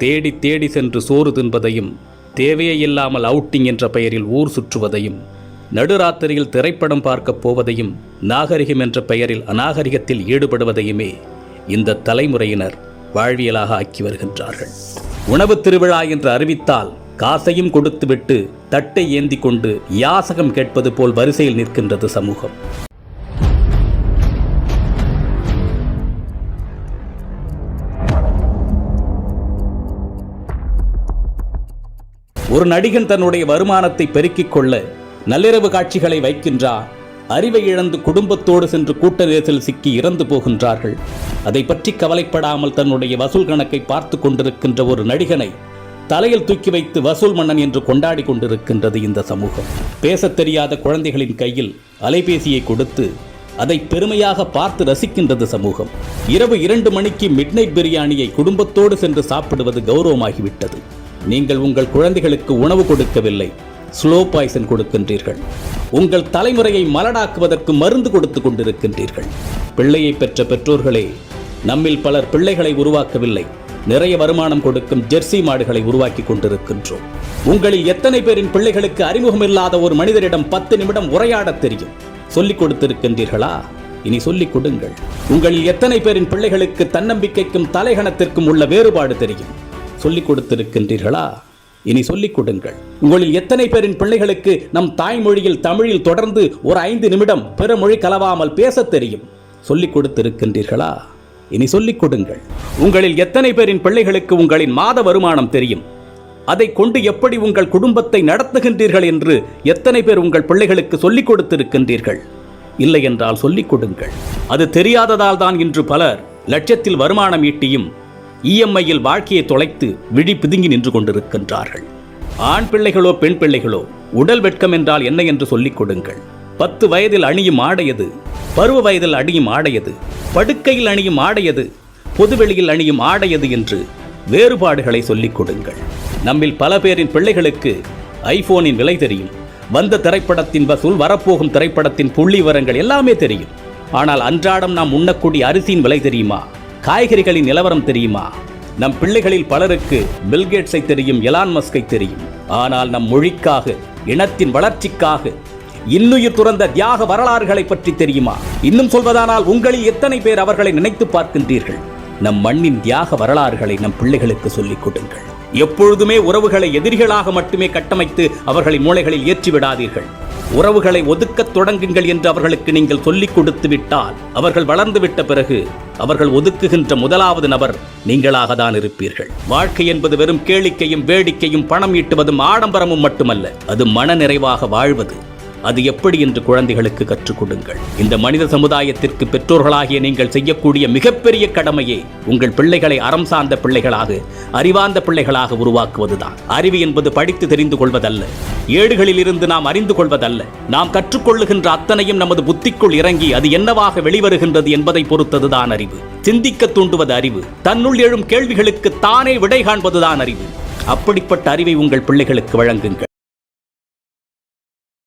தேடி தேடி சென்று சோறு தின்பதையும், தேவையே இல்லாமல் அவுட்டிங் என்ற பெயரில் ஊர் சுற்றுவதையும், நடுராத்திரியில் திரைப்படம் பார்க்கப் போவதையும், நாகரிகம் என்ற பெயரில் அநாகரிகத்தில் ஈடுபடுவதையுமே இந்த தலைமுறையினர் வாழ்வியலாக ஆக்கி வருகின்றார்கள். உணவு திருவிழா என்று அறிவித்தால் காசையும் கொடுத்துவிட்டு தட்டை ஏந்தி கொண்டு யாசகம் கேட்பது போல் வரிசையில் நிற்கின்றது சமூகம். ஒரு நடிகன் தன்னுடைய வருமானத்தை பெருக்கிக் கொள்ள நள்ளிரவு காட்சிகளை வைக்கின்றார். அறிவை இழந்து குடும்பத்தோடு சென்று கூட்ட நெரிசல் சிக்கி இறந்து போகின்றார்கள். அதை பற்றி கவலைப்படாமல் தன்னுடைய வசூல் கணக்கை பார்த்து கொண்டிருக்கின்ற ஒரு நடிகனை தலையில் தூக்கி வைத்து வசூல் மன்னன் என்று கொண்டாடி கொண்டிருக்கின்றது இந்த சமூகம். பேசத் தெரியாத குழந்தைகளின் கையில் அலைபேசியை கொடுத்து அதை பெருமையாக பார்த்து ரசிக்கின்றது சமூகம். இரவு 2 மணிக்கு மிட்நைட் பிரியாணியை குடும்பத்தோடு சென்று சாப்பிடுவது கௌரவமாகிவிட்டது. நீங்கள் உங்கள் குழந்தைகளுக்கு உணவு கொடுக்கவில்லை, ஸ்லோ பாய்சன் கொடுக்கின்றீர்கள். உங்கள் தலைமுறையை மலடாக்குவதற்கு மருந்து கொடுத்து கொண்டிருக்கின்றீர்கள். பிள்ளையை பெற்ற பெற்றோர்களே, நம்மில் பலர் பிள்ளைகளை உருவாக்கவில்லை, நிறைய வருமானம் கொடுக்கும் ஜெர்சி மாடுகளை உருவாக்கி கொண்டிருக்கின்றோம். உங்களில் எத்தனை பேரின் பிள்ளைகளுக்கு அறிமுகமில்லாத ஒரு மனிதரிடம் 10 நிமிடம் உரையாடத் தெரியும்? சொல்லிக் கொடுத்திருக்கின்றீர்களா? இனி சொல்லிக் கொடுங்கள். உங்களில் எத்தனை பேரின் பிள்ளைகளுக்கு தன்னம்பிக்கைக்கும் தலைகணத்திற்கும் உள்ள வேறுபாடு தெரியும்? சொல்லிக் கொடுத்திருக்கின்றீர்களா? இனி சொல்லிக் கொடுங்கள். உங்களில் எத்தனை பேரின் பிள்ளைகளுக்கு நம் தாய்மொழியில் தமிழில் தொடர்ந்து ஒரு 5 நிமிடம் பிற மொழி கலவாமல் பேசத் தெரியும்? சொல்லிக் கொடுத்திருக்கின்றீர்களா? இனி சொல்லிக் கொடுங்கள். உங்களில் எத்தனை பேரின் பிள்ளைகளுக்கு உங்களின் மாத வருமானம் தெரியும்? அதை கொண்டு எப்படி உங்கள் குடும்பத்தை நடத்துகின்றீர்கள் என்று எத்தனை பேர் உங்கள் பிள்ளைகளுக்கு சொல்லிக் கொடுத்திருக்கின்றீர்கள்? இல்லை என்றால் சொல்லிக் கொடுங்கள். அது தெரியாததால் தான் இன்று பலர் லட்சத்தில் வருமானம் ஈட்டியும் இஎம்ஐயில் வாழ்க்கையை தொலைத்து விழி பிதுங்கி நின்று கொண்டிருக்கின்றார்கள். ஆண் பிள்ளைகளோ பெண் பிள்ளைகளோ, உடல் வெட்கம் என்றால் என்ன என்று சொல்லிக் கொடுங்கள். 10 வயதில் அணியும் ஆடையது, பருவ வயதில் அணியும் ஆடையது, படுக்கையில் அணியும் ஆடையது, பொதுவெளியில் அணியும் ஆடையது என்று வேறுபாடுகளை சொல்லிக் கொடுங்கள். நம்மில் பல பேரின் பிள்ளைகளுக்கு ஐபோனின் விலை தெரியும், வந்த திரைப்படத்தின் வசூல், வரப்போகும் திரைப்படத்தின் புள்ளி விவரங்கள் எல்லாமே தெரியும். ஆனால் அன்றாடம் நாம் உண்ணக்கூடிய அரிசியின் விலை தெரியுமா? காய்கறிகளின் நிலவரம் தெரியுமா? நம் பிள்ளைகளில் பலருக்கு பில்கேட்ஸை தெரியும், எலான் மஸ்கை தெரியும். ஆனால் நம் மொழிக்காக, இனத்தின் வளர்ச்சிக்காக இன்னுயிர் துறந்த தியாக வரலாறுகளை பற்றி தெரியுமா? இன்னும் சொல்வதானால் உங்களில் எத்தனை பேர் அவர்களை நினைத்து பார்க்கின்றீர்கள்? நம் மண்ணின் தியாக வரலாறுகளை நம் பிள்ளைகளுக்கு சொல்லிக் கொடுங்கள். எப்பொழுதுமே உறவுகளை எதிரிகளாக மட்டுமே கட்டமைத்து அவர்களின் மூளைகளில் ஏற்றிவிடாதீர்கள். உறவுகளை ஒதுக்கத் தொடங்குங்கள் என்று அவர்களுக்கு நீங்கள் சொல்லிக் கொடுத்து விட்டால், அவர்கள் வளர்ந்து விட்ட பிறகு அவர்கள் ஒதுக்குகின்ற முதலாவது நபர் நீங்களாக தான் இருப்பீர்கள். வாழ்க்கை என்பது வெறும் கேளிக்கையும் வேடிக்கையும் பணம் ஈட்டுவதும் ஆடம்பரமும் மட்டுமல்ல, அது மன நிறைவாக வாழ்வது. அது எப்படி என்று குழந்தைகளுக்கு கற்றுக் கொடுங்கள். இந்த மனித சமுதாயத்திற்கு பெற்றோர்களாகிய நீங்கள் செய்யக்கூடிய மிகப்பெரிய கடமையே உங்கள் பிள்ளைகளை அறம் சார்ந்த பிள்ளைகளாக, அறிவார்ந்த பிள்ளைகளாக உருவாக்குவதுதான். அறிவு என்பது படித்து தெரிந்து கொள்வதல்ல, ஏடுகளில் இருந்து நாம் அறிந்து கொள்வதல்ல. நாம் கற்றுக்கொள்ளுகின்ற அத்தனையும் நமது புத்திக்குள் இறங்கி அது என்னவாக வெளிவருகின்றது என்பதை பொறுத்ததுதான் அறிவு. சிந்திக்க தூண்டுவது அறிவு. தன்னுள் எழும் கேள்விகளுக்கு தானே விடை காண்பதுதான் அறிவு. அப்படிப்பட்ட அறிவை உங்கள் பிள்ளைகளுக்கு வழங்குங்கள்.